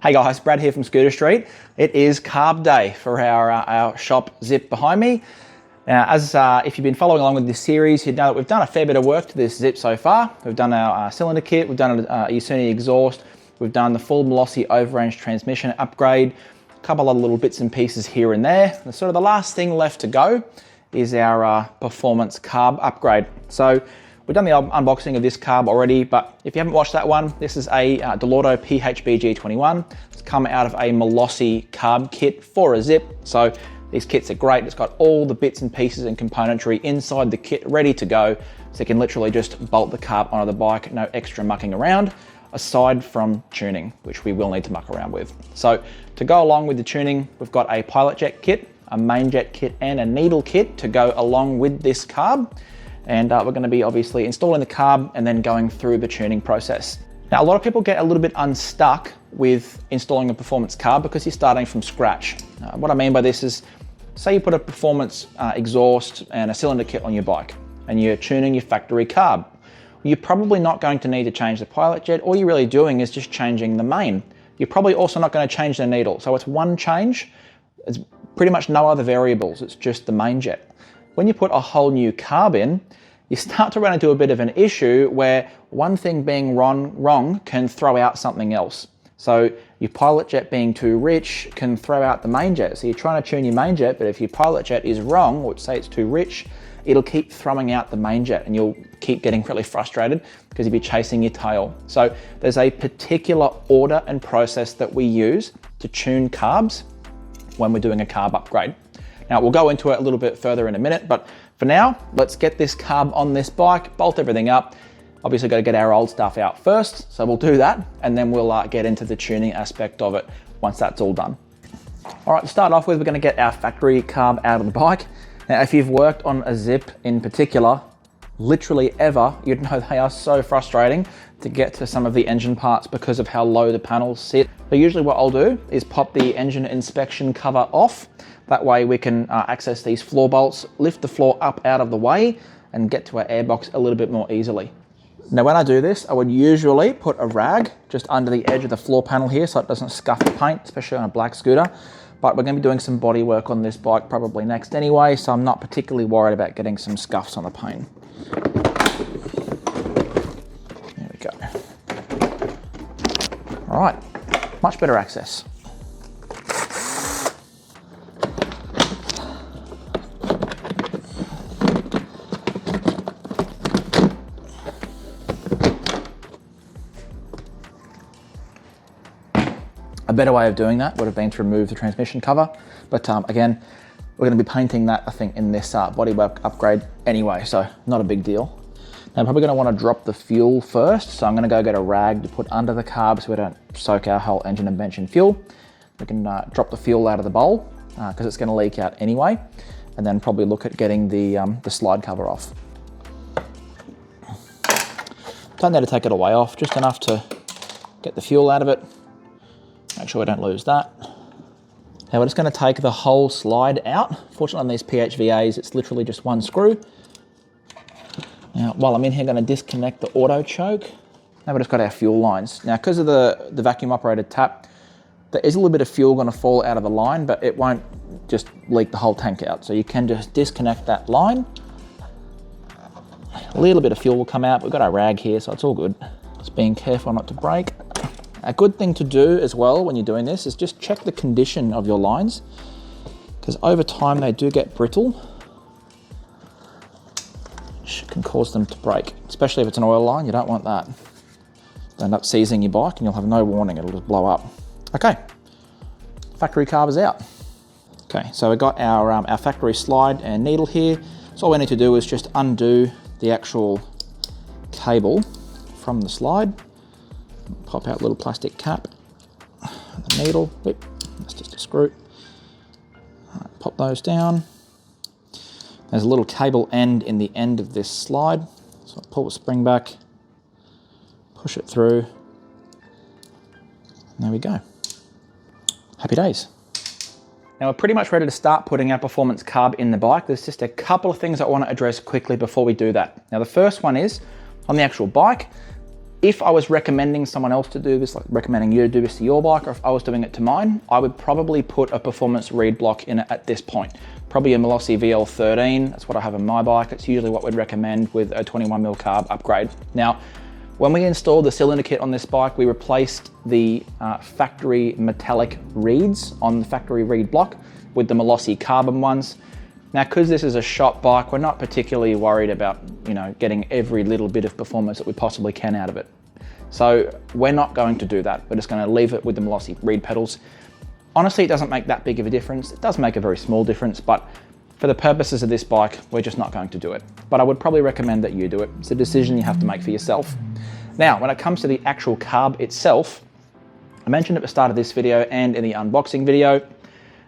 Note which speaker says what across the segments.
Speaker 1: Hey guys, Brad here from Scooter Street. It is carb day for our shop Zip behind me. Now, if you've been following along with this series, you'd know that we've done a fair bit of work to this Zip so far. We've done our cylinder kit, we've done a 𝐂𝐡𝐞𝐤 exhaust, we've done the full Velocity over-range transmission upgrade, a couple other little bits and pieces here and there. And sort of the last thing left to go is our performance carb upgrade. So we've done the unboxing of this carb already, but if you haven't watched that one, this is a Delto PHBG21. It's come out of a Velocity carb kit for a Zip. So these kits are great. It's got all the bits and pieces and componentry inside the kit ready to go. So you can literally just bolt the carb onto the bike, no extra mucking around, aside from tuning, which we will need to muck around with. So to go along with the tuning, we've got a pilot jet kit, a main jet kit, and a needle kit to go along with this carb. And we're going to be obviously installing the carb and then going through the tuning process. Now, a lot of people get a little bit unstuck with installing a performance carb because you're starting from scratch. What I mean by this is, say you put a performance exhaust and a cylinder kit on your bike and you're tuning your factory carb. You're probably not going to need to change the pilot jet. All you're really doing is just changing the main. You're probably also not going to change the needle. So it's one change. It's pretty much no other variables. It's just the main jet. When you put a whole new carb in, you start to run into a bit of an issue where one thing being wrong can throw out something else. So your pilot jet being too rich can throw out the main jet. So you're trying to tune your main jet, but if your pilot jet is wrong, or say it's too rich, it'll keep throwing out the main jet and you'll keep getting really frustrated because you'll be chasing your tail. So there's a particular order and process that we use to tune carbs when we're doing a carb upgrade. Now, we'll go into it a little bit further in a minute, but for now, let's get this carb on this bike, bolt everything up. Obviously, got to get our old stuff out first, so we'll do that, and then we'll get into the tuning aspect of it once that's all done. All right, to start off with, we're going to get our factory carb out of the bike. Now, if you've worked on a Zip in particular, literally ever, you'd know they are so frustrating to get to some of the engine parts because of how low the panels sit. So usually what I'll do is pop the engine inspection cover off. That way we can access these floor bolts, lift the floor up out of the way and get to our airbox a little bit more easily. Now when I do this, I would usually put a rag just under the edge of the floor panel here so it doesn't scuff the paint, especially on a black scooter. But we're going to be doing some body work on this bike probably next anyway, so I'm not particularly worried about getting some scuffs on the paint. There we go. All right, much better access. A better way of doing that would have been to remove the transmission cover, but again, we're going to be painting that, I think, in this bodywork upgrade anyway, so not a big deal. Now, I'm probably going to want to drop the fuel first, so I'm going to go get a rag to put under the carb so we don't soak our whole engine and bench in fuel. We can drop the fuel out of the bowl because it's going to leak out anyway, and then probably look at getting the slide cover off. Don't need to take it away off, just enough to get the fuel out of it. Make sure we don't lose that. Now we're just going to take the whole slide out. Fortunately on these PHVAs, it's literally just one screw. Now while I'm in here, I'm going to disconnect the auto choke. Now we've just got our fuel lines. Now because of the vacuum operated tap, there is a little bit of fuel going to fall out of the line, but it won't just leak the whole tank out. So you can just disconnect that line. A little bit of fuel will come out. We've got our rag here, so it's all good. Just being careful not to break. A good thing to do as well when you're doing this is just check the condition of your lines, because over time they do get brittle, which can cause them to break, especially if it's an oil line. You don't want that. They'll end up seizing your bike and you'll have no warning, it'll just blow up. Okay, factory carb is out. Okay, so we've got our factory slide and needle here. So all we need to do is just undo the actual cable from the slide. Pop out a little plastic cap, the needle, whip, that's just a screw. Right, pop those down. There's a little cable end in the end of this slide. So I'll pull the spring back, push it through, and there we go. Happy days. Now we're pretty much ready to start putting our performance carb in the bike. There's just a couple of things I want to address quickly before we do that. Now the first one is, on the actual bike, If I was recommending someone else to do this, like recommending you to do this to your bike, or if I was doing it to mine, I would probably put a performance reed block in it at this point. Probably a Malossi VL13, that's what I have on my bike. It's usually what we'd recommend with a 21mm carb upgrade. Now, when we installed the cylinder kit on this bike, we replaced the factory metallic reeds on the factory reed block with the Malossi carbon ones. Now, because this is a shop bike, we're not particularly worried about, getting every little bit of performance that we possibly can out of it. So we're not going to do that. We're just going to leave it with the Malossi reed pedals. Honestly, it doesn't make that big of a difference. It does make a very small difference, but for the purposes of this bike, we're just not going to do it. But I would probably recommend that you do it. It's a decision you have to make for yourself. Now, when it comes to the actual carb itself, I mentioned at the start of this video and in the unboxing video,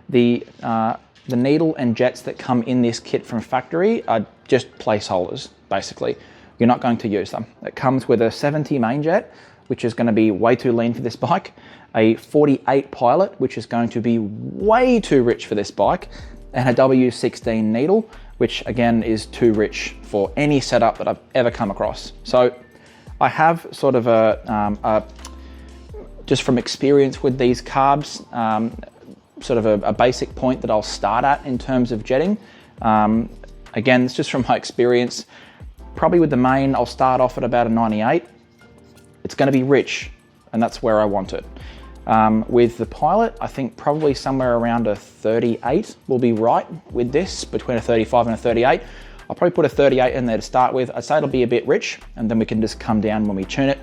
Speaker 1: the needle and jets that come in this kit from factory are just placeholders, basically. You're not going to use them. It comes with a 70 main jet, which is going to be way too lean for this bike, a 48 pilot, which is going to be way too rich for this bike, and a W16 needle, which again is too rich for any setup that I've ever come across. So I have sort of just from experience with these carbs, sort of a basic point that I'll start at in terms of jetting. Again, it's just from my experience. Probably with the main, I'll start off at about a 98. It's going to be rich, and that's where I want it. With the pilot, I think probably somewhere around a 38 will be right with this, between a 35 and a 38. I'll probably put a 38 in there to start with. I'd say it'll be a bit rich, and then we can just come down when we tune it.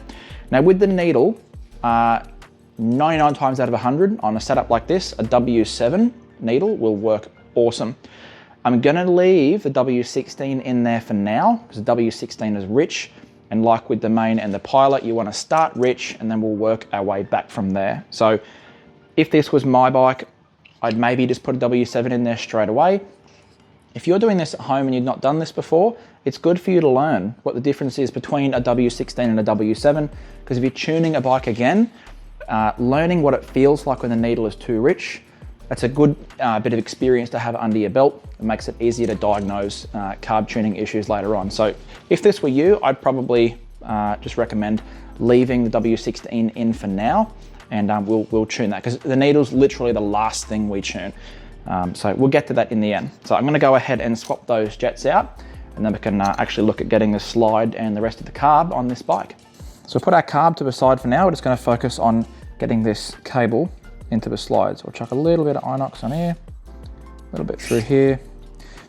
Speaker 1: Now with the needle, 99 times out of 100 on a setup like this, a W7 needle will work awesome. I'm gonna leave the W16 in there for now, because the W16 is rich, and like with the main and the pilot, you wanna start rich, and then we'll work our way back from there. So if this was my bike, I'd maybe just put a W7 in there straight away. If you're doing this at home and you've not done this before, it's good for you to learn what the difference is between a W16 and a W7, because if you're tuning a bike again, learning what it feels like when the needle is too rich, that's a good bit of experience to have under your belt. It makes it easier to diagnose carb tuning issues later on. So if this were you, I'd probably just recommend leaving the W16 in for now, and we'll tune that, because the needle's literally the last thing we tune. So we'll get to that in the end. So I'm gonna go ahead and swap those jets out, and then we can actually look at getting the slide and the rest of the carb on this bike. So we'll put our carb to the side for now. We're just going to focus on getting this cable into the slides. We'll chuck a little bit of inox on here, a little bit through here.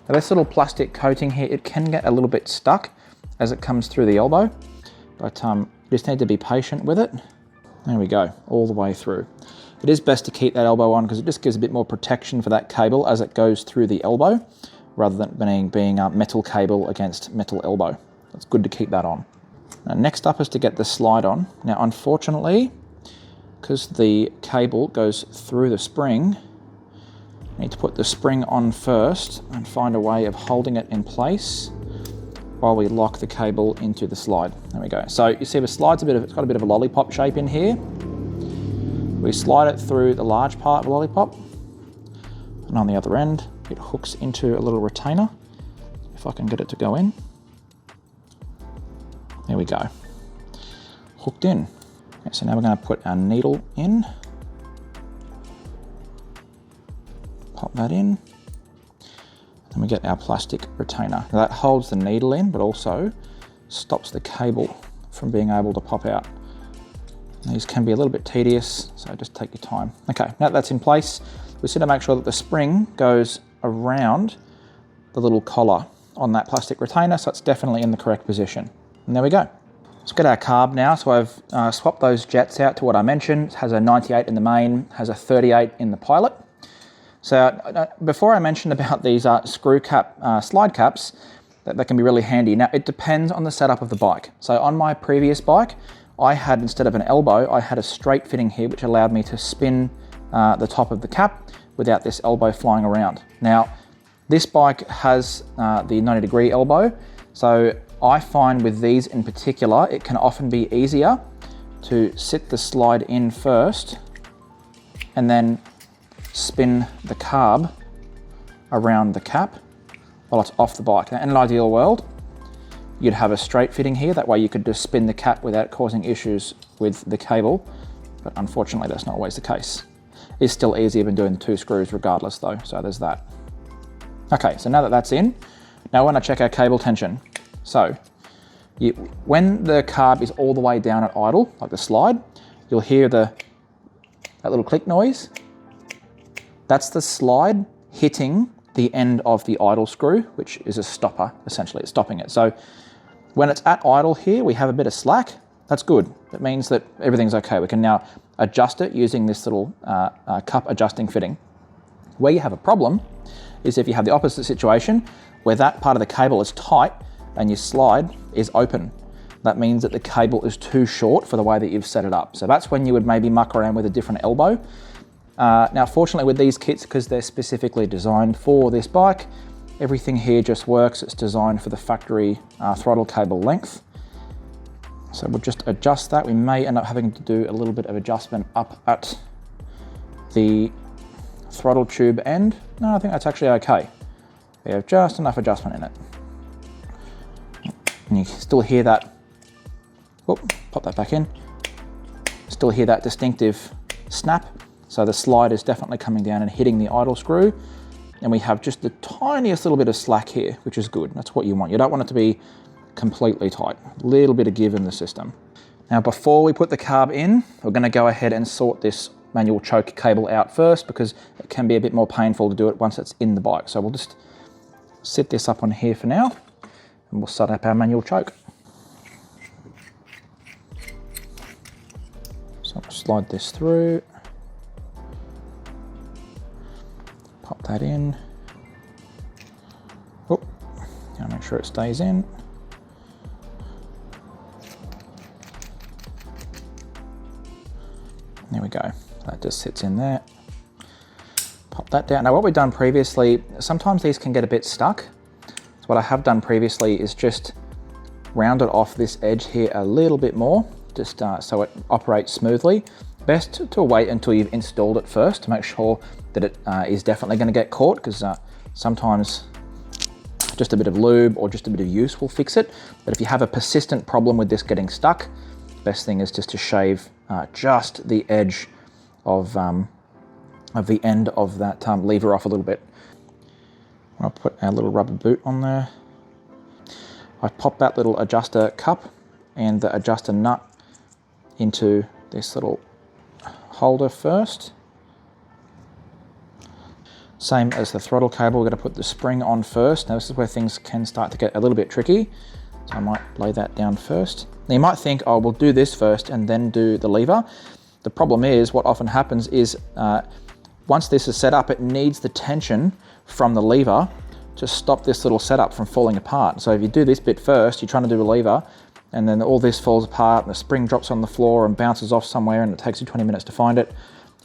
Speaker 1: Now this little plastic coating here, it can get a little bit stuck as it comes through the elbow, but you just need to be patient with it. There we go, all the way through. It is best to keep that elbow on because it just gives a bit more protection for that cable as it goes through the elbow, rather than being a metal cable against metal elbow. It's good to keep that on. Now, next up is to get the slide on. Now, unfortunately, because the cable goes through the spring, you need to put the spring on first and find a way of holding it in place while we lock the cable into the slide. There we go. So you see the slide's it's got a bit of a lollipop shape in here. We slide it through the large part of the lollipop, and on the other end, it hooks into a little retainer. If I can get it to go in. There we go, hooked in. Okay, so now we're going to put our needle in, pop that in, and we get our plastic retainer. Now that holds the needle in, but also stops the cable from being able to pop out. These can be a little bit tedious, so just take your time. Okay, now that's in place, we just need to make sure that the spring goes around the little collar on that plastic retainer, so it's definitely in the correct position. And there we go. Let's get our carb now. So I've swapped those jets out to what I mentioned. It has a 98 in the main, has a 38 in the pilot. So before I mentioned about these screw cap slide caps, that can be really handy. Now it depends on the setup of the bike. So on my previous bike, I had, instead of an elbow, I had a straight fitting here, which allowed me to spin the top of the cap without this elbow flying around. Now, this bike has the 90-degree elbow, so I find with these in particular, it can often be easier to sit the slide in first and then spin the carb around the cap while it's off the bike. Now, in an ideal world, you'd have a straight fitting here. That way you could just spin the cap without causing issues with the cable. But unfortunately, that's not always the case. It's still easier than doing the 2 screws regardless though, so there's that. Okay, so now that that's in, now I want to check our cable tension. So, when the carb is all the way down at idle, like the slide, you'll hear that little click noise. That's the slide hitting the end of the idle screw, which is a stopper, essentially, it's stopping it. So when it's at idle here, we have a bit of slack. That's good. That means that everything's okay. We can now adjust it using this little cup adjusting fitting. Where you have a problem is if you have the opposite situation, where that part of the cable is tight and your slide is open. That means that the cable is too short for the way that you've set it up. So that's when you would maybe muck around with a different elbow. Now, fortunately with these kits, because they're specifically designed for this bike, everything here just works. It's designed for the factory throttle cable length. So we'll just adjust that. We may end up having to do a little bit of adjustment up at the throttle tube end. No, I think that's actually okay. We have just enough adjustment in it. And you still hear that, oh, pop that back in. Still hear that distinctive snap. So the slide is definitely coming down and hitting the idle screw. And we have just the tiniest little bit of slack here, which is good. That's what you want. You don't want it to be completely tight. A little bit of give in the system. Now, before we put the carb in, we're going to go ahead and sort this manual choke cable out first, because it can be a bit more painful to do it once it's in the bike. So we'll just sit this up on here for now, and we'll set up our manual choke. So I'll slide this through. Pop that in. Oh, gotta make sure it stays in. There we go. That just sits in there. Pop that down. Now, what we've done previously, sometimes these can get a bit stuck. So what I have done previously is just rounded off this edge here a little bit more, just so it operates smoothly. Best to wait until you've installed it first to make sure that it is definitely going to get caught, because sometimes just a bit of lube or just a bit of use will fix it. But if you have a persistent problem with this getting stuck, best thing is just to shave just the edge of the end of that lever off a little bit. I'll put our little rubber boot on there. I've popped that little adjuster cup and the adjuster nut into this little holder first. Same as the throttle cable, we're going to put the spring on first. Now this is where things can start to get a little bit tricky, so I might lay that down first. Now you might think, oh, we'll do this first and then do the lever. The problem is, what often happens is once this is set up, it needs the tension from the lever to stop this little setup from falling apart. So if you do this bit first, you're trying to do a lever, and then all this falls apart and the spring drops on the floor and bounces off somewhere, and it takes you 20 minutes to find it.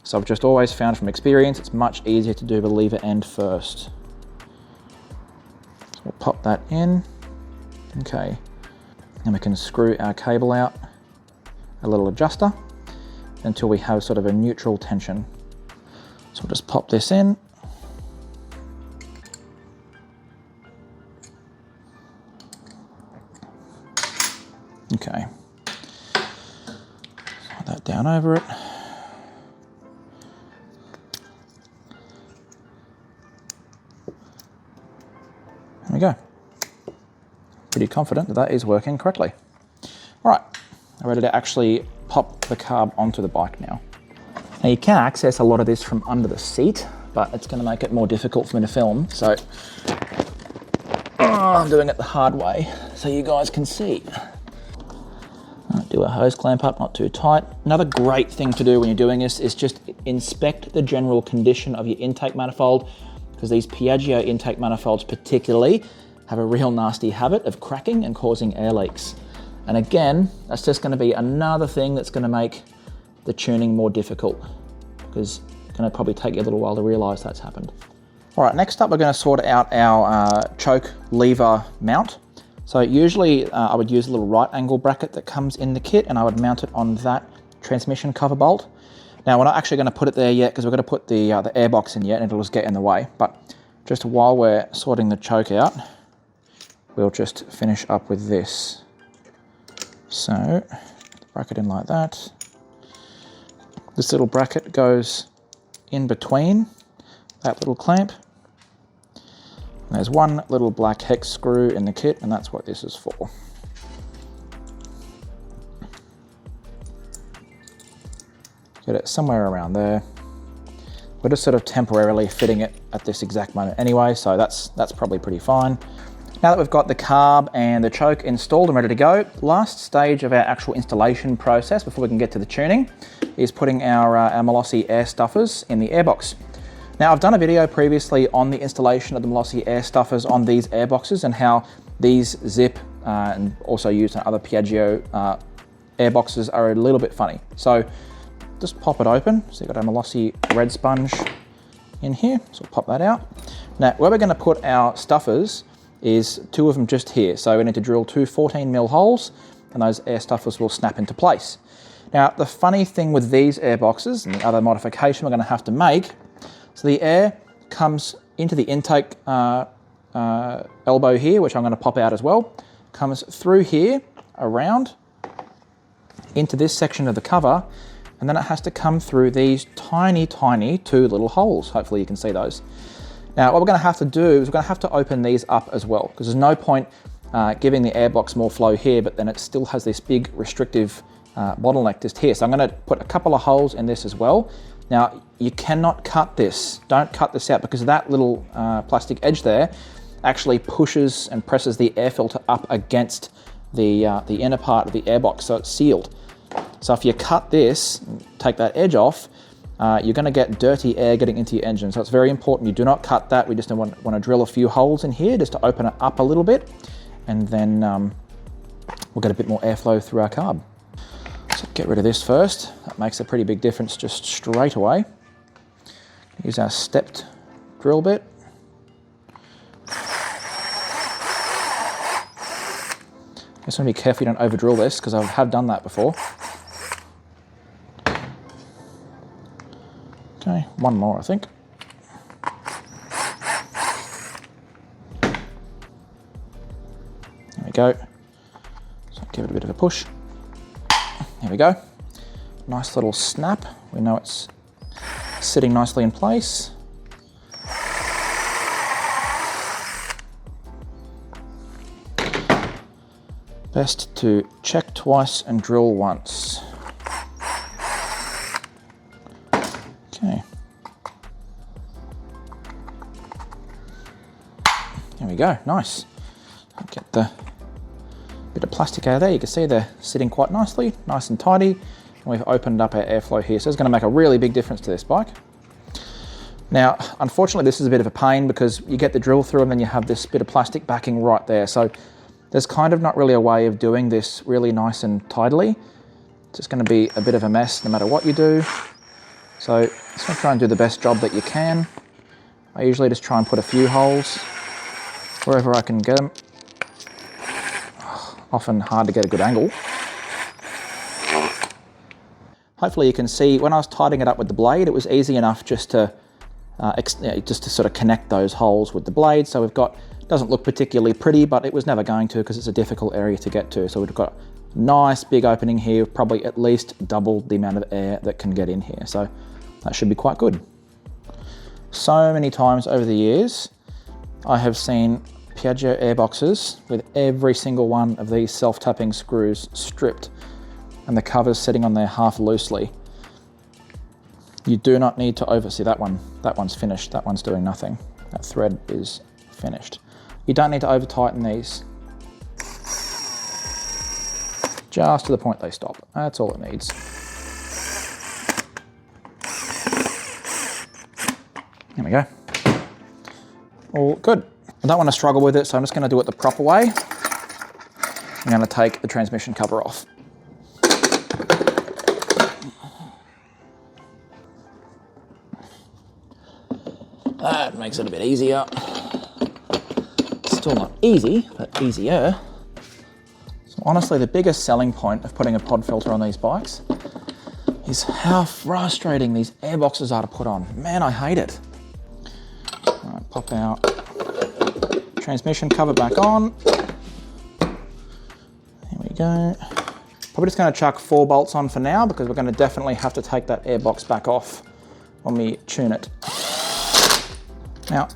Speaker 1: So I've just always found from experience, it's much easier to do the lever end first. So we'll pop that in. Okay. And we can screw our cable out, a little adjuster, until we have sort of a neutral tension. So we'll just pop this in. Okay. Slide that down over it. There we go. Pretty confident that that is working correctly. All right, I'm ready to actually pop the carb onto the bike now. Now you can access a lot of this from under the seat, but it's going to make it more difficult for me to film. So I'm doing it the hard way so you guys can see. Do a hose clamp up, not too tight. Another great thing to do when you're doing this is just inspect the general condition of your intake manifold, because these Piaggio intake manifolds particularly have a real nasty habit of cracking and causing air leaks. And again, that's just going to be another thing that's going to make the tuning more difficult, because it's going to probably take you a little while to realize that's happened. All right, next up we're going to sort out our choke lever mount. So usually I would use a little right angle bracket that comes in the kit, and I would mount it on that transmission cover bolt. Now we're not actually going to put it there yet, because we're going to put the air box in yet, and it'll just get in the way. But just while we're sorting the choke out, we'll just finish up with this. So, bracket in like that. This little bracket goes in between that little clamp. And there's one little black hex screw in the kit, and that's what this is for. Get it somewhere around there. We're just sort of temporarily fitting it at this exact moment anyway, so that's probably pretty fine. Now that we've got the carb and the choke installed and ready to go, last stage of our actual installation process before we can get to the tuning is putting our Malossi air stuffers in the airbox. Now I've done a video previously on the installation of the Malossi air stuffers on these airboxes and how these Zip and also used on other Piaggio airboxes are a little bit funny. So just pop it open. So you've got a Malossi red sponge in here, so we'll pop that out. Now where we're going to put our stuffers is two of them just here. So we need to drill two 14mm holes and those air stuffers will snap into place. Now the funny thing with these airboxes and the other modification we're going to have to make, so the air comes into the intake elbow here, which I'm going to pop out as well, comes through here, around, into this section of the cover, and then it has to come through these tiny, tiny two little holes. Hopefully you can see those. Now what we're going to have to do is we're going to have to open these up as well, because there's no point giving the airbox more flow here, but then it still has this big restrictive bottleneck just here. So I'm going to put a couple of holes in this as well. Now you cannot cut this. Don't cut this out, because that little plastic edge there actually pushes and presses the air filter up against the inner part of the airbox, so it's sealed. So if you cut this, take that edge off, you're going to get dirty air getting into your engine. So it's very important you do not cut that. We just want to drill a few holes in here just to open it up a little bit, and then we'll get a bit more airflow through our carb. So get rid of this first. That makes a pretty big difference just straight away. Use our stepped drill bit. Just want to be careful you don't over drill this, because I have done that before. Okay, one more I think. There we go. So give it a bit of a push. There we go. Nice little snap. We know it's sitting nicely in place. Best to check twice and drill once. Okay. There we go, nice. Get the bit of plastic out of there. You can see they're sitting quite nicely, nice and tidy. And we've opened up our airflow here, so it's going to make a really big difference to this bike. Now, unfortunately, this is a bit of a pain because you get the drill through and then you have this bit of plastic backing right there. So there's kind of not really a way of doing this really nice and tidily. It's just going to be a bit of a mess no matter what you do. So just going to try and do the best job that you can. I usually just try and put a few holes wherever I can get them. Often hard to get a good angle. Hopefully you can see when I was tightening it up with the blade, it was easy enough just to sort of connect those holes with the blade. So we've got, doesn't look particularly pretty, but it was never going to because it's a difficult area to get to. So we've got a nice big opening here, probably at least double the amount of air that can get in here. So that should be quite good. So many times over the years, I have seen Piaggio airboxes with every single one of these self-tapping screws stripped and the covers sitting on there half loosely. You do not need to oversee that one. That one's finished. That one's doing nothing. That thread is finished. You don't need to over tighten these. Just to the point they stop. That's all it needs. There we go. All good. I don't want to struggle with it, so I'm just going to do it the proper way. I'm going to take the transmission cover off. That makes it a bit easier. Still not easy, but easier. So honestly, the biggest selling point of putting a pod filter on these bikes is how frustrating these airboxes are to put on. Man, I hate it. All right, pop our transmission cover back on. go. Probably just going to chuck 4 bolts on for now because we're going to definitely have to take that air box back off when we tune it. Now,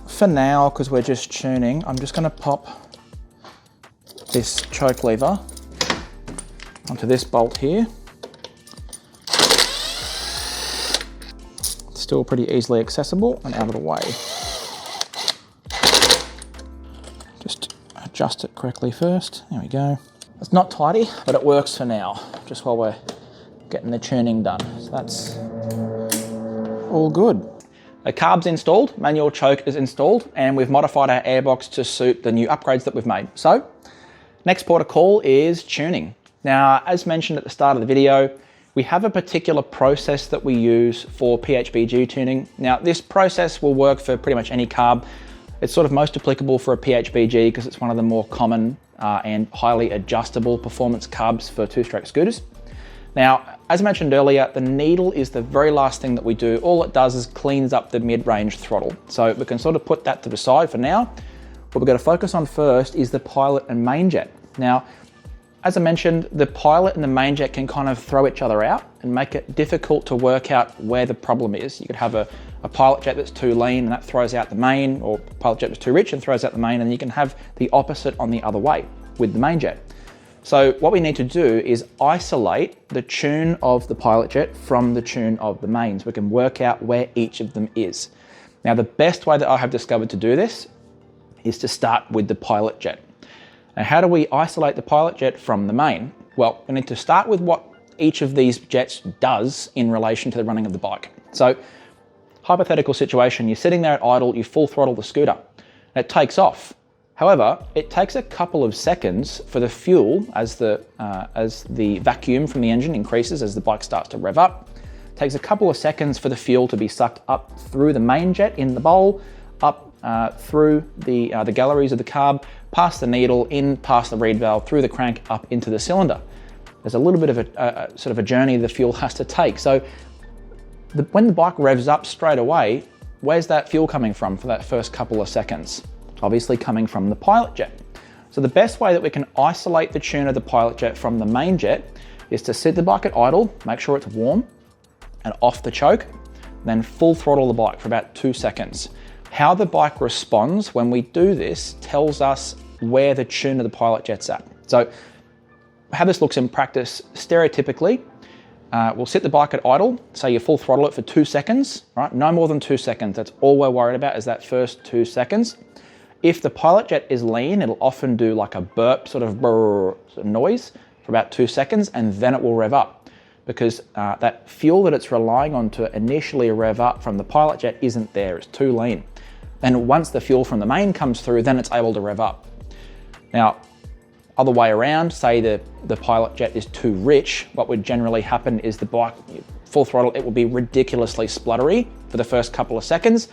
Speaker 1: for now, because we're just tuning, I'm just going to pop this choke lever onto this bolt here. Still pretty easily accessible and out of the way. Just adjust it correctly first. There we go. It's not tidy, but it works for now, just while we're getting the tuning done. So that's all good. The carb's installed, manual choke is installed, and we've modified our airbox to suit the new upgrades that we've made. So, next port of call is tuning. Now, as mentioned at the start of the video, we have a particular process that we use for PHBG tuning. Now, this process will work for pretty much any carb. It's sort of most applicable for a PHBG because it's one of the more common and highly adjustable performance carbs for two-stroke scooters. Now, as I mentioned earlier, the needle is the very last thing that we do. All it does is cleans up the mid-range throttle. So we can sort of put that to the side for now. What we're going to focus on first is the pilot and main jet. Now, as I mentioned, the pilot and the main jet can kind of throw each other out and make it difficult to work out where the problem is. You could have a pilot jet that's too lean and that throws out the main, or a pilot jet that's too rich and throws out the main, and you can have the opposite on the other way with the main jet. So what we need to do is isolate the tune of the pilot jet from the tune of the mains. We can work out where each of them is. Now, the best way that I have discovered to do this is to start with the pilot jet. Now, how do we isolate the pilot jet from the main? Well, we need to start with what each of these jets does in relation to the running of the bike. So, hypothetical situation, you're sitting there at idle, you full throttle the scooter, and it takes off. However, it takes a couple of seconds for the fuel, as the vacuum from the engine increases as the bike starts to rev up. It takes a couple of seconds for the fuel to be sucked up through the main jet in the bowl, up through the galleries of the carb, past the needle, in past the reed valve, through the crank, up into the cylinder. There's a little bit of a sort of a journey the fuel has to take. So when the bike revs up straight away, where's that fuel coming from for that first couple of seconds? It's obviously coming from the pilot jet. So the best way that we can isolate the tune of the pilot jet from the main jet is to sit the bike at idle, make sure it's warm and off the choke, then full throttle the bike for about 2 seconds. How the bike responds when we do this tells us where the tune of the pilot jet's at. So how this looks in practice, stereotypically, we'll sit the bike at idle, say you full throttle it for 2 seconds, right? No more than 2 seconds. That's all we're worried about is that first 2 seconds. If the pilot jet is lean, it'll often do like a burp sort of noise for about 2 seconds, and then it will rev up because that fuel that it's relying on to initially rev up from the pilot jet isn't there, it's too lean. And once the fuel from the main comes through, then it's able to rev up. Now, other way around, say the pilot jet is too rich, what would generally happen is the bike, full throttle, it will be ridiculously spluttery for the first couple of seconds,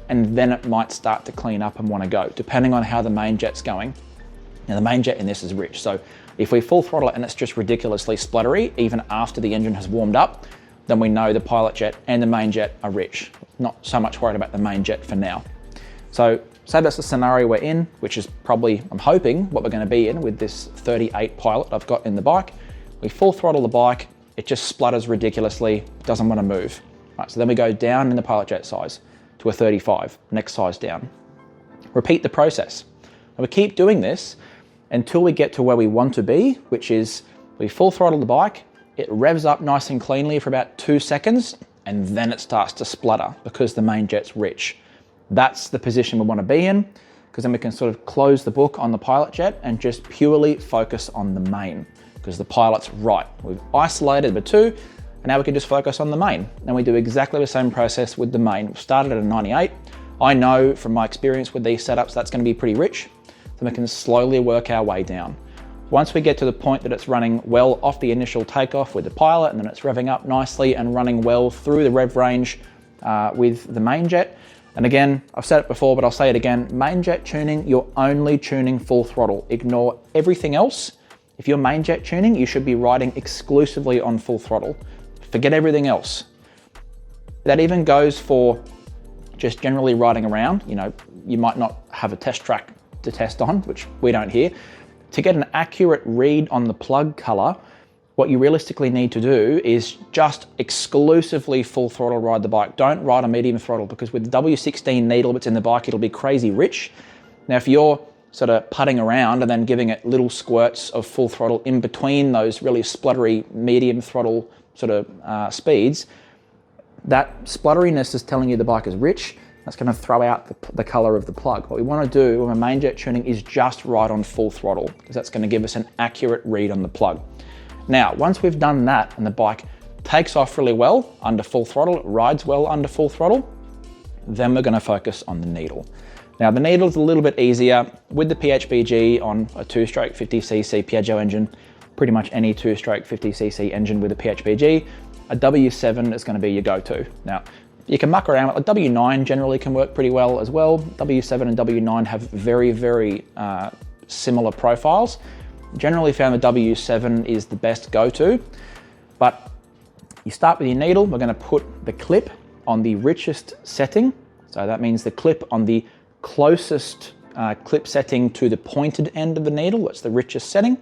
Speaker 1: and then it might start to clean up and want to go, depending on how the main jet's going. Now, the main jet in this is rich, so if we full throttle it and it's just ridiculously spluttery, even after the engine has warmed up, then we know the pilot jet and the main jet are rich. Not so much worried about the main jet for now. So say that's the scenario we're in, which is probably, I'm hoping, what we're going to be in with this 38 pilot I've got in the bike. We full throttle the bike, it just splutters ridiculously, doesn't want to move. Right, so then we go down in the pilot jet size to a 35, next size down. Repeat the process. And we keep doing this until we get to where we want to be, which is we full throttle the bike, it revs up nice and cleanly for about 2 seconds, and then it starts to splutter because the main jet's rich. That's the position we want to be in, because then we can sort of close the book on the pilot jet and just purely focus on the main, because the pilot's right. We've isolated the two, and now we can just focus on the main. And we do exactly the same process with the main. We've started at a 98. I know from my experience with these setups, that's going to be pretty rich. So we can slowly work our way down. Once we get to the point that it's running well off the initial takeoff with the pilot, and then it's revving up nicely and running well through the rev range with the main jet. And again, I've said it before, but I'll say it again, main jet tuning, you're only tuning full throttle. Ignore everything else. If you're main jet tuning, you should be riding exclusively on full throttle. Forget everything else. That even goes for just generally riding around. You know, you might not have a test track to test on, which we don't here. to get an accurate read on the plug color, what you realistically need to do is just exclusively full throttle ride the bike. Don't ride a medium throttle, because with the W16 needle that's in the bike, it'll be crazy rich. Now, if you're sort of putting around and then giving it little squirts of full throttle in between those really spluttery medium throttle sort of speeds, that splutteriness is telling you the bike is rich. That's going to throw out the color of the plug. What we want to do with a main jet tuning is just ride on full throttle, because that's going to give us an accurate read on the plug. Now, once we've done that and the bike takes off really well under full throttle, it rides well under full throttle, then we're going to focus on the needle. Now, the needle is a little bit easier with the PHBG on a 2-stroke 50cc Piaggio engine. Pretty much any 2-stroke 50cc engine with a PHBG, a W7 is going to be your go-to. Now, you can muck around. A W9 generally can work pretty well as well. W7 and W9 have very, very similar profiles. Generally found the W7 is the best go-to, but you start with your needle. We're going to put the clip on the richest setting. So that means the clip on the closest clip setting to the pointed end of the needle. That's the richest setting.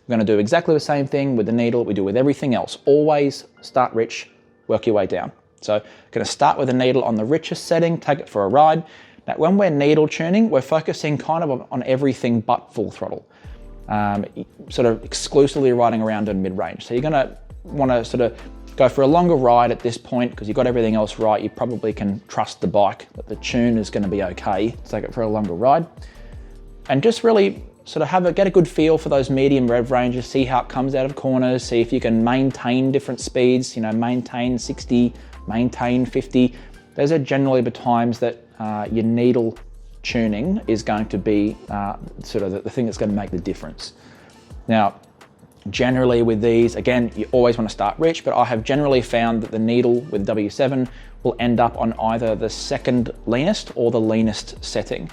Speaker 1: We're going to do exactly the same thing with the needle we do with everything else. Always start rich, work your way down. So going to start with the needle on the richest setting, take it for a ride. Now, when we're needle tuning, we're focusing kind of on everything but full throttle. Sort of exclusively riding around in mid-range. So you're going to want to sort of go for a longer ride at this point, because you've got everything else right. You probably can trust the bike that the tune is going to be okay to take it for a longer ride. And just really sort of get a good feel for those medium rev ranges, see how it comes out of corners, see if you can maintain different speeds, you know, maintain 60, maintain 50. Those are generally the times that your needle tuning is going to be sort of the thing that's going to make the difference. Now, generally with these, again, you always want to start rich, but I have generally found that the needle with W7 will end up on either the second leanest or the leanest setting.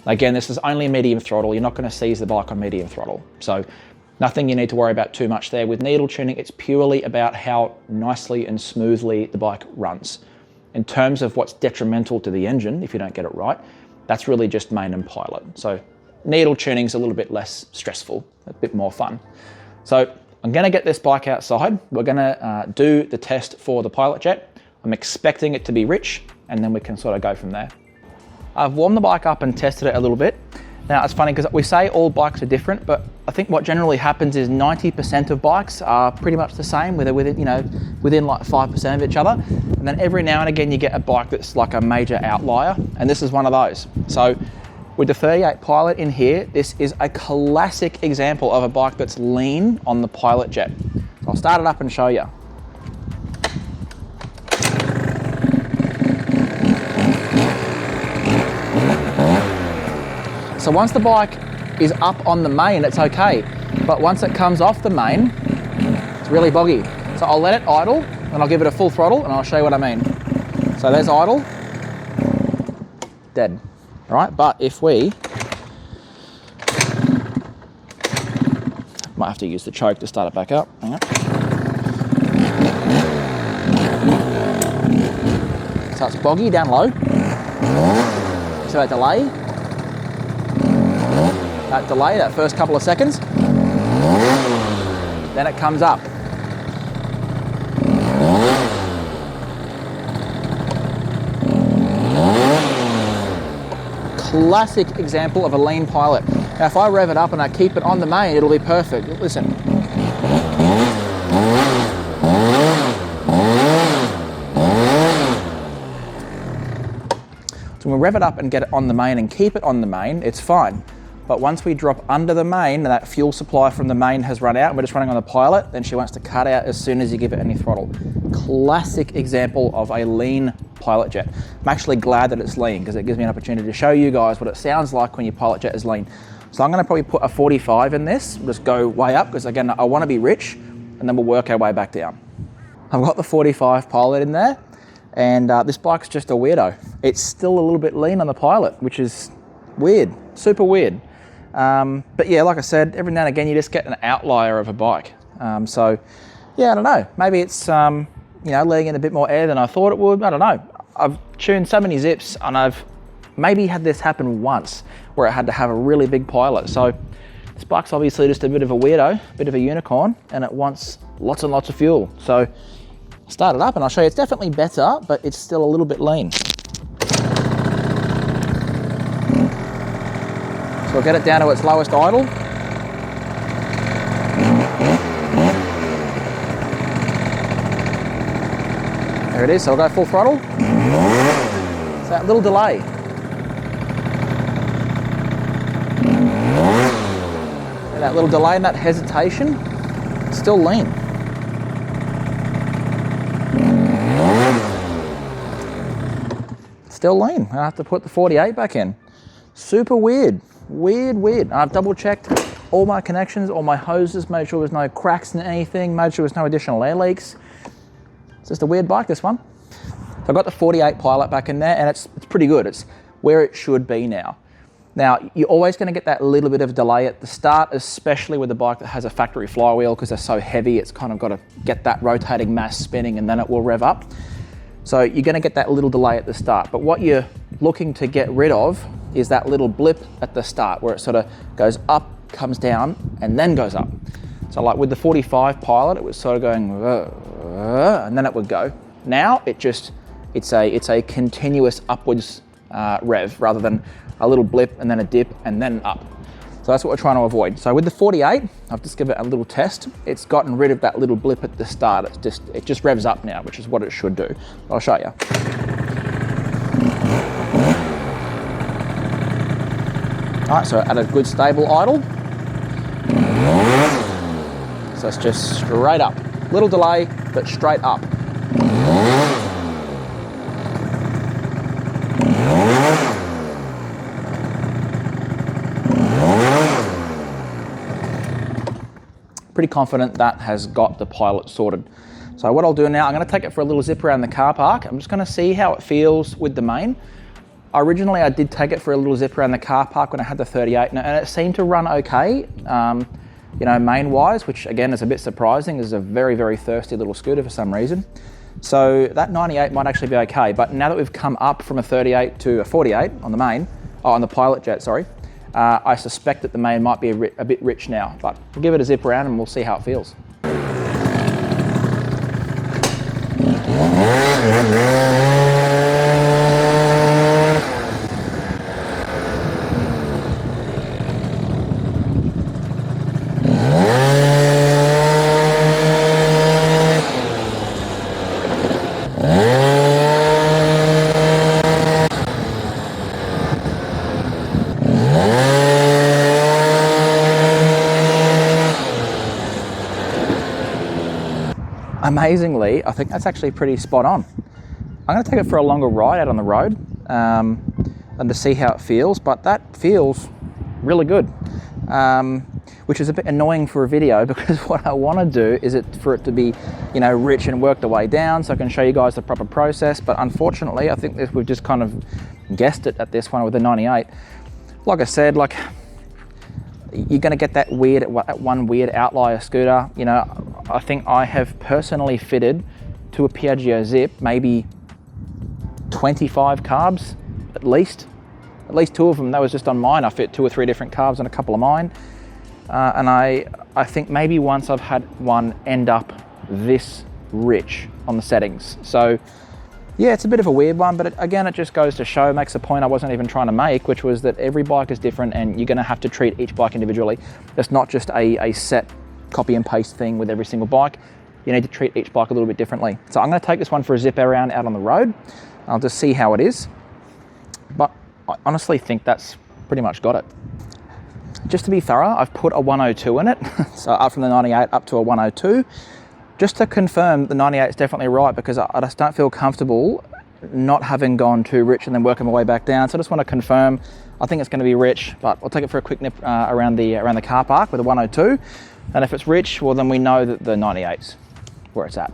Speaker 1: Again, this is only medium throttle. You're not going to seize the bike on medium throttle. So nothing you need to worry about too much there. With needle tuning, it's purely about how nicely and smoothly the bike runs. In terms of what's detrimental to the engine, if you don't get it right, that's really just main and pilot. So needle tuning is a little bit less stressful, a bit more fun. So I'm going to get this bike outside. We're going to do the test for the pilot jet. I'm expecting it to be rich, and then we can sort of go from there. I've warmed the bike up and tested it a little bit. Now, it's funny because we say all bikes are different, but I think what generally happens is 90% of bikes are pretty much the same, within like 5% of each other. And then every now and again, you get a bike that's like a major outlier, and this is one of those. So with the 38 Pilot in here, this is a classic example of a bike that's lean on the pilot jet. So I'll start it up and show you. So once the bike is up on the main, it's okay. But once it comes off the main, it's really boggy. So I'll let it idle, and I'll give it a full throttle, and I'll show you what I mean. So there's idle, dead, right? But if we, might have to use the choke to start it back up. Hang on. So it's boggy down low. So that delay. That first couple of seconds, then it comes up. Classic example of a lean pilot. Now, if I rev it up and I keep it on the main, it'll be perfect. Listen. So when we rev it up and get it on the main and keep it on the main, it's fine. But once we drop under the main and that fuel supply from the main has run out and we're just running on the pilot, then she wants to cut out as soon as you give it any throttle. Classic example of a lean pilot jet. I'm actually glad that it's lean because it gives me an opportunity to show you guys what it sounds like when your pilot jet is lean. So I'm going to probably put a 45 in this, just go way up because again, I want to be rich, and then we'll work our way back down. I've got the 45 pilot in there, and this bike's just a weirdo. It's still a little bit lean on the pilot, which is weird, super weird. But yeah, like I said, every now and again you just get an outlier of a bike. So yeah, I don't know. Maybe it's letting in a bit more air than I thought it would. I don't know. I've tuned so many zips, and I've maybe had this happen once where I had to have a really big pilot. So This bike's obviously just a bit of a weirdo, a bit of a unicorn, and it wants lots and lots of fuel. So start it up and I'll show you. It's definitely better, but it's still a little bit lean. So I'll get it down to its lowest idle. There it is, so I'll go full throttle. It's that little delay. And that little delay and that hesitation, it's still lean. Still lean. I have to put the 48 back in. Super weird. Weird. I've double checked all my connections, all my hoses, made sure there's no cracks in anything, made sure there's no additional air leaks. It's just a weird bike, this one. So I've got the 48 Pilot back in there and it's pretty good. It's where it should be now. Now, you're always going to get that little bit of delay at the start, especially with a bike that has a factory flywheel, because they're so heavy, it's kind of got to get that rotating mass spinning and then it will rev up. So you're going to get that little delay at the start. But what you're looking to get rid of is that little blip at the start where it sort of goes up, comes down, and then goes up. So like with the 45 Pilot, it was sort of going, and then it would go. Now it's a continuous upwards rev rather than a little blip and then a dip and then up. So that's what we're trying to avoid. So with the 48, I've just given it a little test. It's gotten rid of that little blip at the start. It just revs up now, which is what it should do. I'll show you. All right, so at a good stable idle. So it's just straight up. Little delay, but straight up. Pretty confident that has got the Pilot sorted. So what I'll do now, I'm going to take it for a little zip around the car park. I'm just going to see how it feels with the main. Originally, I did take it for a little zip around the car park when I had the 38, and it seemed to run okay, you know, main-wise, which again is a bit surprising. This is a very, very thirsty little scooter for some reason. So that 98 might actually be okay, but now that we've come up from a 38 to a 48 on the main, on the Pilot Jet, sorry, I suspect that the main might be a bit rich now, but we'll give it a zip around and we'll see how it feels. Amazingly, I think that's actually pretty spot on. I'm going to take it for a longer ride out on the road and to see how it feels, but that feels really good, which is a bit annoying for a video because what I want to do is for it to be, you know, rich and work the way down so I can show you guys the proper process, but unfortunately I think we've just kind of guessed it at this one with the 98. Like I said, like, you're going to get that one weird outlier scooter. You know, I think I have personally fitted to a PIO Zip maybe 25 carbs at least 2 of them. That was just on mine. I fit 2 or 3 different carbs on a couple of mine, and I think maybe once I've had one end up this rich on the settings. So yeah, it's a bit of a weird one, but again, it just goes to show, makes a point I wasn't even trying to make, which was that every bike is different and you're going to have to treat each bike individually. It's not just a set copy and paste thing with every single bike. You need to treat each bike a little bit differently. So I'm going to take this one for a zip around out on the road. I'll just see how it is. But I honestly think that's pretty much got it. Just to be thorough, I've put a 102 in it. So up from the 98 up to a 102. Just to confirm the 98 is definitely right, because I just don't feel comfortable not having gone too rich and then working my way back down. So I just want to confirm. I think it's going to be rich, but I'll take it for a quick nip around the car park with a 102. And if it's rich, well then we know that the 98's where it's at.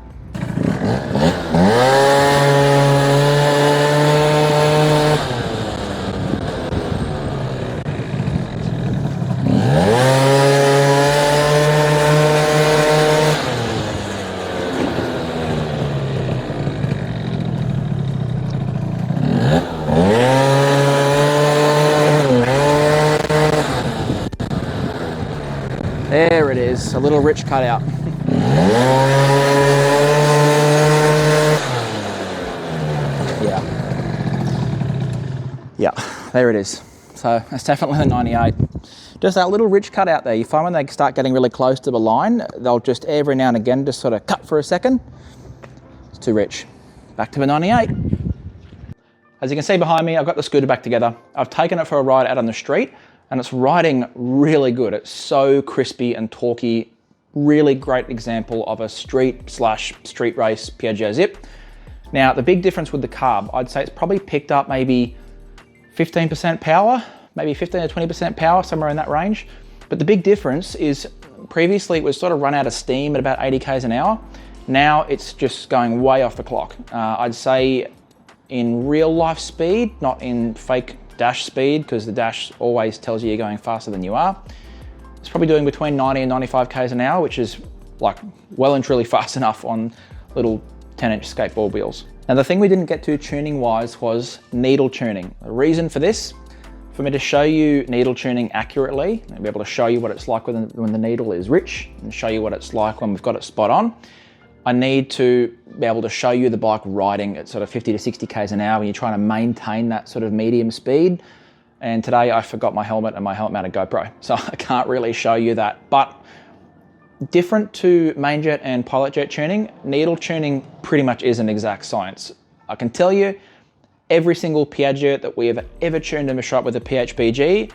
Speaker 1: is, a little rich cutout. Yeah, there it is. So that's definitely the 98. Just that little rich cut out there. You find when they start getting really close to the line, they'll just every now and again just sort of cut for a second. It's too rich. Back to the 98. As you can see behind me, I've got the scooter back together. I've taken it for a ride out on the street and it's riding really good. It's so crispy and torquey. Really great example of a street race PIO Zip. Now, the big difference with the carb, I'd say it's probably picked up maybe 15% power, maybe 15 to 20% power, somewhere in that range. But the big difference is previously it was sort of run out of steam at about 80 k's an hour. Now it's just going way off the clock. I'd say in real life speed, not in fake dash speed, because the dash always tells you you're going faster than you are. It's probably doing between 90 and 95 k's an hour, which is like well and truly fast enough on little 10-inch skateboard wheels. Now the thing we didn't get to tuning wise was needle tuning. The reason for this, for me to show you needle tuning accurately, and be able to show you what it's like when the needle is rich, and show you what it's like when we've got it spot on, I need to be able to show you the bike riding at sort of 50 to 60 k's an hour when you're trying to maintain that sort of medium speed. And today I forgot my helmet and my helmet mounted GoPro, so I can't really show you that. But different to main jet and pilot jet tuning, needle tuning pretty much is an exact science. I can tell you, every single Piaggio that we have ever tuned in the shop with a PHBG,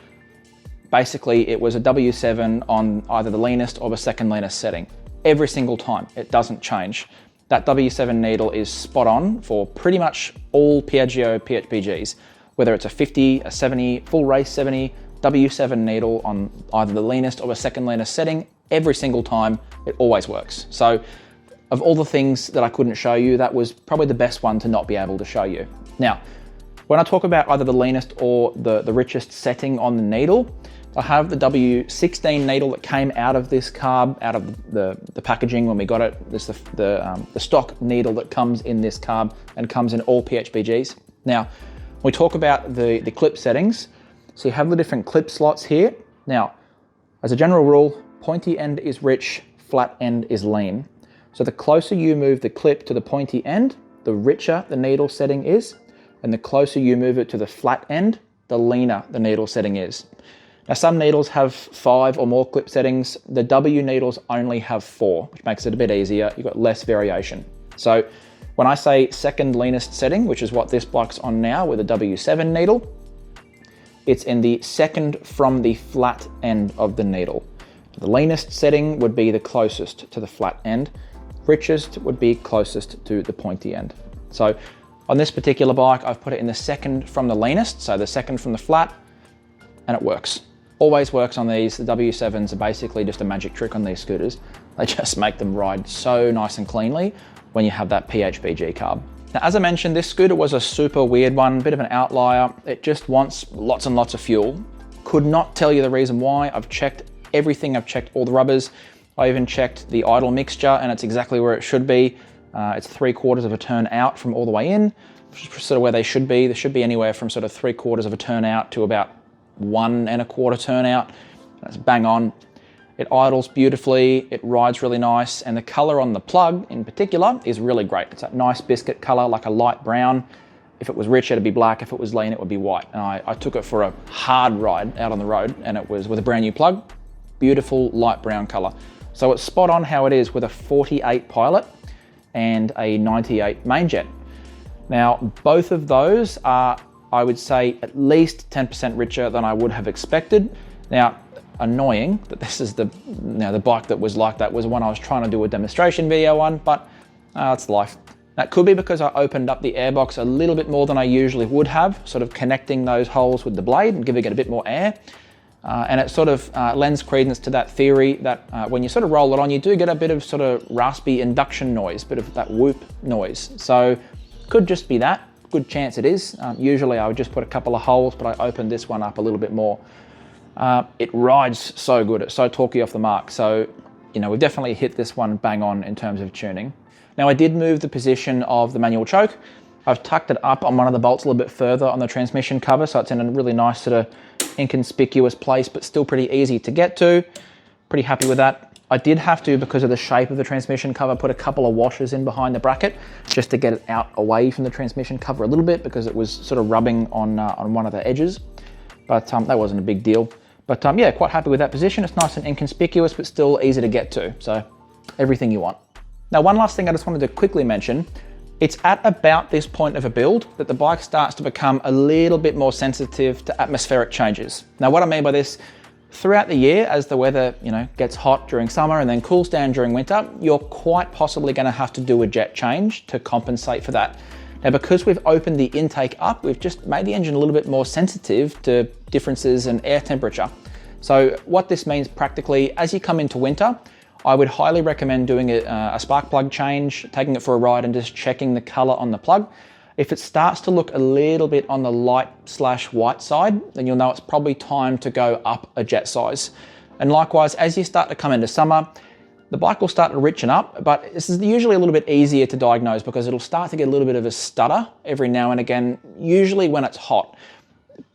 Speaker 1: basically it was a W7 on either the leanest or the second leanest setting. Every single time, it doesn't change. That W7 needle is spot on for pretty much all Piaggio PHBGs, whether it's a 50, a 70, full race 70, W7 needle on either the leanest or the second leanest setting. Every single time, it always works. So of all the things that I couldn't show you, that was probably the best one to not be able to show you. Now, when I talk about either the leanest or the richest setting on the needle, I have the W16 needle that came out of this carb, out of the packaging when we got it. This is the stock needle that comes in this carb and comes in all PHBGs. Now, when we talk about the clip settings, so you have the different clip slots here. Now, as a general rule, pointy end is rich, flat end is lean. So the closer you move the clip to the pointy end, the richer the needle setting is, and the closer you move it to the flat end, the leaner the needle setting is. Now some needles have 5 or more clip settings. The W needles only have 4, which makes it a bit easier. You've got less variation. So when I say second leanest setting, which is what this bike's on now with a W7 needle, it's in the second from the flat end of the needle. The leanest setting would be the closest to the flat end. Richest would be closest to the pointy end. So on this particular bike, I've put it in the second from the leanest, so the second from the flat, and it works. Always works on these. The W7s are basically just a magic trick on these scooters. They just make them ride so nice and cleanly when you have that PHBG carb. Now, as I mentioned, this scooter was a super weird one, a bit of an outlier. It just wants lots and lots of fuel. Could not tell you the reason why. I've checked everything. I've checked all the rubbers. I even checked the idle mixture and it's exactly where it should be. It's 3/4 of a turn out from all the way in, which is sort of where they should be. There should be anywhere from sort of 3/4 of a turn out to about 1 1/4 turn out. That's bang on. It idles beautifully, it rides really nice, and the color on the plug in particular is really great. It's that nice biscuit color, like a light brown. If it was rich, it'd be black. If it was lean, it would be white. And I took it for a hard ride out on the road, and it was with a brand new plug. Beautiful light brown color. So it's spot on how it is with a 48 Pilot and a 98 main jet. Now, both of those are, I would say, at least 10% richer than I would have expected. Now, annoying that this is the bike that was like that was one I was trying to do a demonstration video on, but it's life. That could be because I opened up the airbox a little bit more than I usually would have, sort of connecting those holes with the blade and giving it a bit more air. And it sort of lends credence to that theory that when you sort of roll it on, you do get a bit of sort of raspy induction noise, bit of that whoop noise. So could just be that, good chance it is. Usually I would just put a couple of holes, but I opened this one up a little bit more. It rides so good, it's so torquey off the mark. So, you know, we've definitely hit this one bang on in terms of tuning. Now I did move the position of the manual choke. I've tucked it up on one of the bolts a little bit further on the transmission cover, so it's in a really nice sort of inconspicuous place, but still pretty easy to get to. Pretty happy with that. I did have to, because of the shape of the transmission cover, put a couple of washers in behind the bracket just to get it out away from the transmission cover a little bit, because it was sort of rubbing on one of the edges. But that wasn't a big deal. But yeah, quite happy with that position. It's nice and inconspicuous, but still easy to get to. So everything you want. Now, one last thing I just wanted to quickly mention. It's at about this point of a build that the bike starts to become a little bit more sensitive to atmospheric changes. Now, what I mean by this, throughout the year, as the weather, gets hot during summer and then cools down during winter, you're quite possibly going to have to do a jet change to compensate for that. Now, because we've opened the intake up, we've just made the engine a little bit more sensitive to differences in air temperature. So what this means practically, as you come into winter, I would highly recommend doing a spark plug change, taking it for a ride and just checking the color on the plug. If it starts to look a little bit on the light/white side, then you'll know it's probably time to go up a jet size. And likewise, as you start to come into summer, the bike will start to richen up, but this is usually a little bit easier to diagnose because it'll start to get a little bit of a stutter every now and again, usually when it's hot.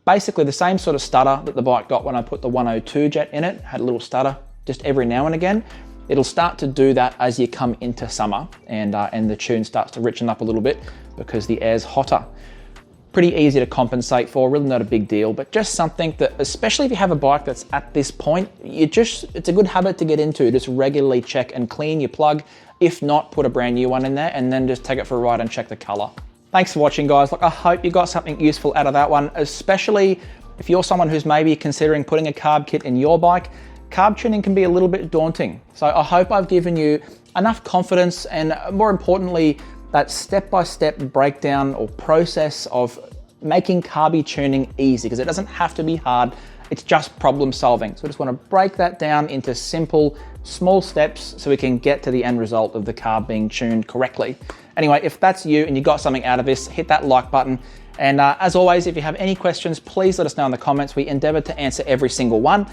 Speaker 1: Basically the same sort of stutter that the bike got when I put the 102 jet in it, had a little stutter just every now and again. It'll start to do that as you come into summer and the tune starts to richen up a little bit because the air's hotter. Pretty easy to compensate for, really not a big deal, but just something that, especially if you have a bike that's at this point, it's a good habit to get into. Just regularly check and clean your plug. If not, put a brand new one in there and then just take it for a ride and check the color. Thanks for watching, guys. Look, I hope you got something useful out of that one, especially if you're someone who's maybe considering putting a carb kit in your bike. Carb tuning can be a little bit daunting. So I hope I've given you enough confidence and, more importantly, that step-by-step breakdown or process of making carby tuning easy, because it doesn't have to be hard, it's just problem solving. So I just want to break that down into simple, small steps so we can get to the end result of the carb being tuned correctly. Anyway, if that's you and you got something out of this, hit that like button. And as always, if you have any questions, please let us know in the comments. We endeavor to answer every single one.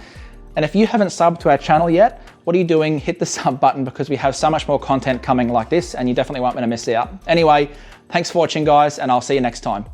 Speaker 1: And if you haven't subbed to our channel yet, what are you doing? Hit the sub button, because we have so much more content coming like this and you definitely won't want to miss out. Anyway, thanks for watching, guys, and I'll see you next time.